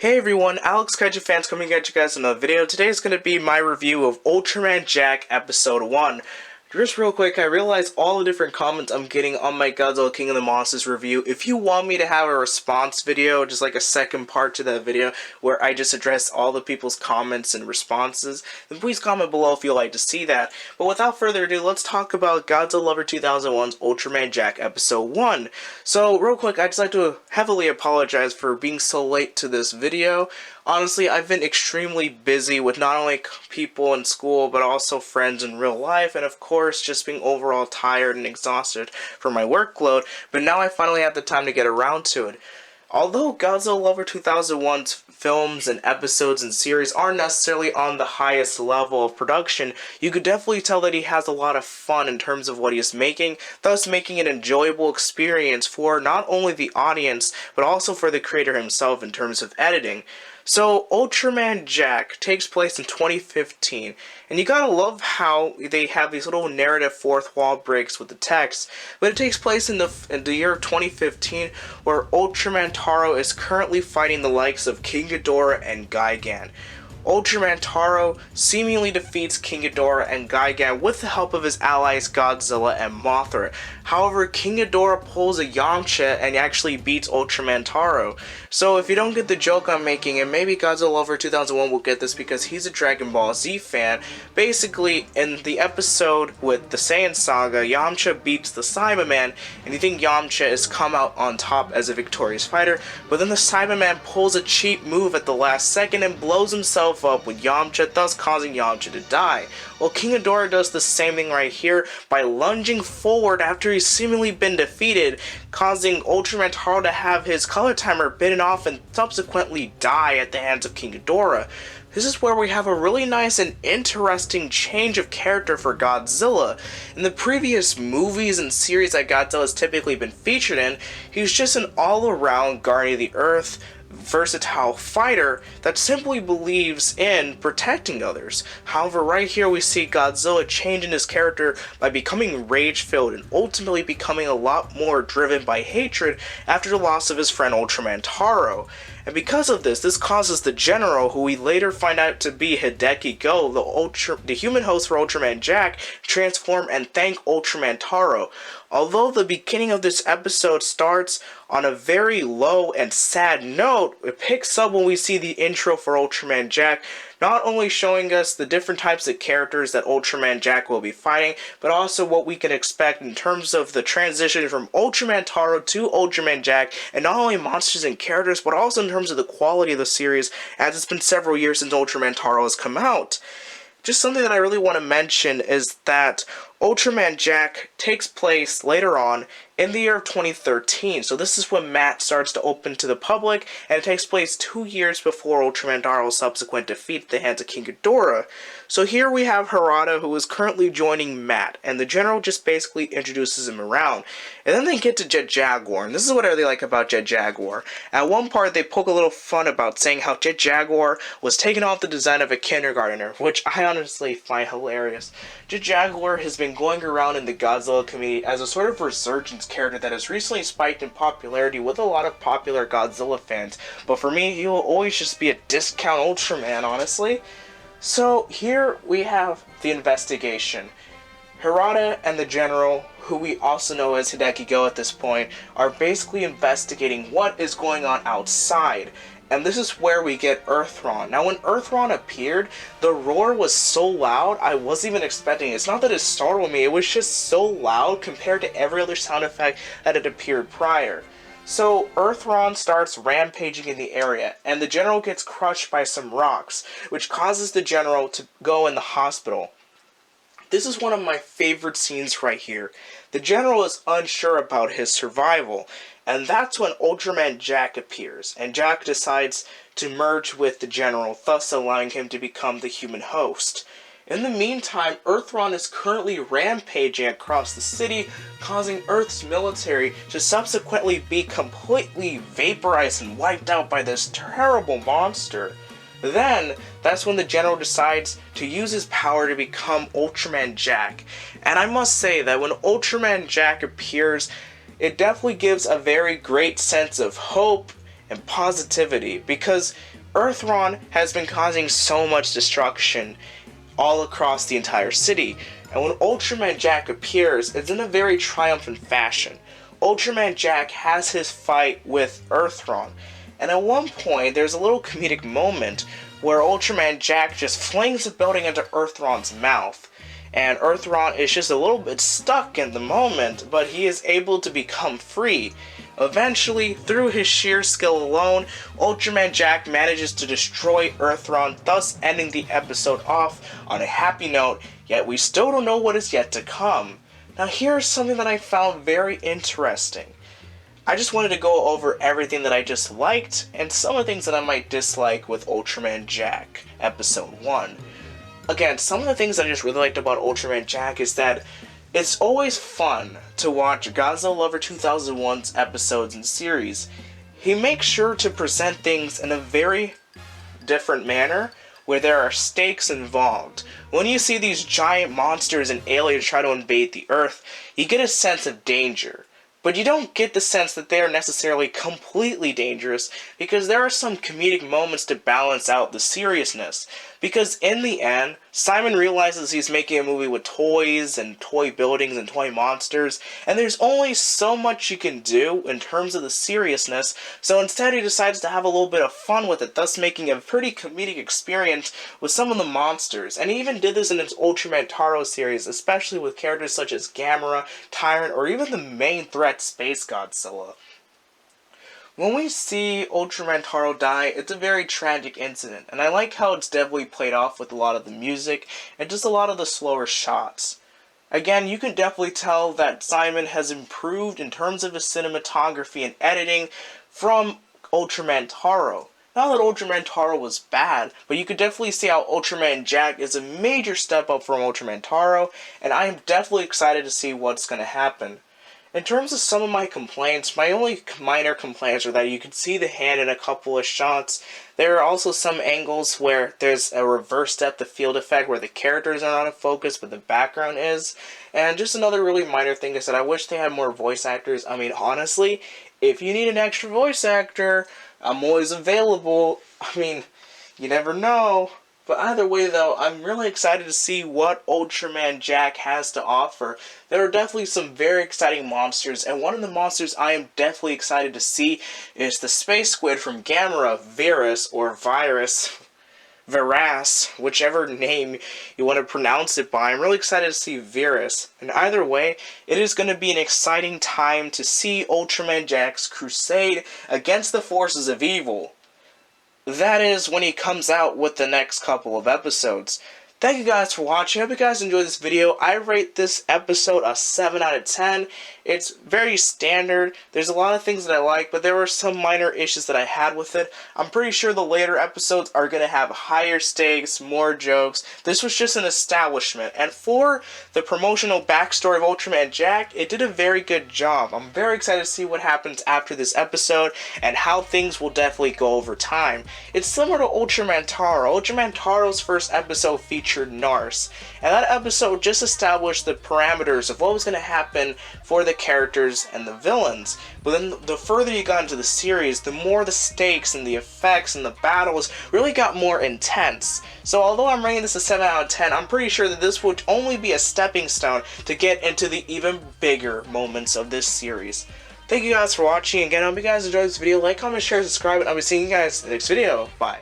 Hey everyone, Alex Kaiju fans coming at you guys in another video. Today is going to be my review of Ultraman Jack Episode 1. Just real quick, I realize all the different comments I'm getting on my Godzilla King of the Monsters review. If you want me to have a response video, just like a second part to that video, where I just address all the people's comments and responses, then please comment below if you'd like to see that. But without further ado, let's talk about Godzilla Lover 2001's Ultraman Jack Episode 1. So, real quick, I'd just like to heavily apologize for being so late to this video. Honestly, I've been extremely busy with not only people in school, but also friends in real life, and of course, just being overall tired and exhausted from my workload, but now I finally have the time to get around to it. Although Godzilla Lover 2001's films and episodes and series aren't necessarily on the highest level of production, you could definitely tell that he has a lot of fun in terms of what he is making, thus making an enjoyable experience for not only the audience, but also for the creator himself in terms of editing. So, Ultraman Jack takes place in 2015, and you gotta love how they have these little narrative fourth wall breaks with the text, but it takes place in the year of 2015, where Ultraman Taro is currently fighting the likes of King Ghidorah and Gigan. Ultraman Taro seemingly defeats King Ghidorah and Gigan with the help of his allies Godzilla and Mothra. However, King Ghidorah pulls a Yamcha and actually beats Ultraman Taro. So if you don't get the joke I'm making, and maybe Godzilla Lover 2001 will get this because he's a Dragon Ball Z fan, basically in the episode with the Saiyan Saga, Yamcha beats the Cyberman, and you think Yamcha has come out on top as a victorious fighter, but then the Cyberman pulls a cheap move at the last second and blows himself up with Yamcha, thus causing Yamcha to die. Well, King Ghidorah does the same thing right here by lunging forward after he's seemingly been defeated, causing Ultraman Taro to have his color timer bitten off and subsequently die at the hands of King Ghidorah. This is where we have a really nice and interesting change of character for Godzilla. In the previous movies and series that Godzilla has typically been featured in, he's just an all-around guardian of the Earth, versatile fighter that simply believes in protecting others. However, right here we see Godzilla changing his character by becoming rage-filled and ultimately becoming a lot more driven by hatred after the loss of his friend Ultraman Taro. And because of this causes the General, who we later find out to be Hideki Go, the human host for Ultraman Jack, transform and thank Ultraman Taro. Although the beginning of this episode starts on a very low and sad note, it picks up when we see the intro for Ultraman Jack, not only showing us the different types of characters that Ultraman Jack will be fighting, but also what we can expect in terms of the transition from Ultraman Taro to Ultraman Jack, and not only monsters and characters, but also in terms of the quality of the series, as it's been several years since Ultraman Taro has come out. Just something that I really want to mention is that Ultraman Jack takes place later on in the year of 2013. So this is when Matt starts to open to the public, and it takes place 2 years before Ultraman Taro's subsequent defeat at the hands of King Ghidorah. So here we have Harada, who is currently joining Matt, and the General just basically introduces him around. And then they get to Jet Jaguar, and this is what I really like about Jet Jaguar. At one part, they poke a little fun about saying how Jet Jaguar was taken off the design of a kindergartner, which I honestly find hilarious. Jet Jaguar has been going around in the Godzilla community as a sort of resurgence character that has recently spiked in popularity with a lot of popular Godzilla fans, but for me, he will always just be a discount Ultraman, honestly. So here we have the investigation. Harada and the General, who we also know as Hideki Go at this point, are basically investigating what is going on outside. And this is where we get Earthron. Now when Earthron appeared, the roar was so loud, I wasn't even expecting it. It's not that it startled me, it was just so loud compared to every other sound effect that had appeared prior. So Earthron starts rampaging in the area, and the General gets crushed by some rocks, which causes the General to go in the hospital. This is one of my favorite scenes right here. The General is unsure about his survival, and that's when Ultraman Jack appears, and Jack decides to merge with the General, thus allowing him to become the human host. In the meantime, Earthron is currently rampaging across the city, causing Earth's military to subsequently be completely vaporized and wiped out by this terrible monster. Then, that's when the General decides to use his power to become Ultraman Jack. And I must say that when Ultraman Jack appears, it definitely gives a very great sense of hope and positivity, because Earthron has been causing so much destruction all across the entire city. And when Ultraman Jack appears, it's in a very triumphant fashion. Ultraman Jack has his fight with Earthron, and at one point there's a little comedic moment where Ultraman Jack just flings a building into Earthron's mouth, and Earthron is just a little bit stuck in the moment, but he is able to become free. Eventually, through his sheer skill alone, Ultraman Jack manages to destroy Earthron, thus ending the episode off on a happy note, yet we still don't know what is yet to come. Now here's something that I found very interesting. I just wanted to go over everything that I just liked, and some of the things that I might dislike with Ultraman Jack, Episode 1. Again, some of the things that I just really liked about Ultraman Jack is that it's always fun to watch Godzilla Lover 2001's episodes and series. He makes sure to present things in a very different manner, where there are stakes involved. When you see these giant monsters and aliens try to invade the Earth, you get a sense of danger. But you don't get the sense that they are necessarily completely dangerous, because there are some comedic moments to balance out the seriousness. Because in the end, Simon realizes he's making a movie with toys and toy buildings and toy monsters, and there's only so much you can do in terms of the seriousness, so instead he decides to have a little bit of fun with it, thus making a pretty comedic experience with some of the monsters. And he even did this in his Ultraman Taro series, especially with characters such as Gamera, Tyrant, or even the main threat, Space Godzilla. When we see Ultraman Taro die, it's a very tragic incident, and I like how it's definitely played off with a lot of the music and just a lot of the slower shots. Again, you can definitely tell that Simon has improved in terms of his cinematography and editing from Ultraman Taro. Not that Ultraman Taro was bad, but you could definitely see how Ultraman Jack is a major step up from Ultraman Taro, and I am definitely excited to see what's going to happen. In terms of some of my complaints, my only minor complaints are that you can see the hand in a couple of shots. There are also some angles where there's a reverse depth of field effect where the characters are not in focus but the background is. And just another really minor thing is that I wish they had more voice actors. I mean, honestly, if you need an extra voice actor, I'm always available. I mean, you never know. But either way though, I'm really excited to see what Ultraman Jack has to offer. There are definitely some very exciting monsters, and one of the monsters I am definitely excited to see is the Space Squid from Gamera, Virus, whichever name you want to pronounce it by. I'm really excited to see Virus. And either way, it is going to be an exciting time to see Ultraman Jack's crusade against the forces of evil. That is when he comes out with the next couple of episodes. Thank you guys for watching. I hope you guys enjoyed this video. I rate this episode a 7 out of 10. It's very standard. There's a lot of things that I like, but there were some minor issues that I had with it. I'm pretty sure the later episodes are going to have higher stakes, more jokes. This was just an establishment. And for the promotional backstory of Ultraman Jack, it did a very good job. I'm very excited to see what happens after this episode and how things will definitely go over time. It's similar to Ultraman Taro. Ultraman Taro's first episode featured Nars, and that episode just established the parameters of what was going to happen for the characters and the villains. But then the further you got into the series, the more the stakes and the effects and the battles really got more intense. So although I'm rating this a 7 out of 10, I'm pretty sure that this would only be a stepping stone to get into the even bigger moments of this series. Thank you guys for watching. Again, I hope you guys enjoyed this video. Like, comment, share, subscribe, and I'll be seeing you guys in the next video. Bye.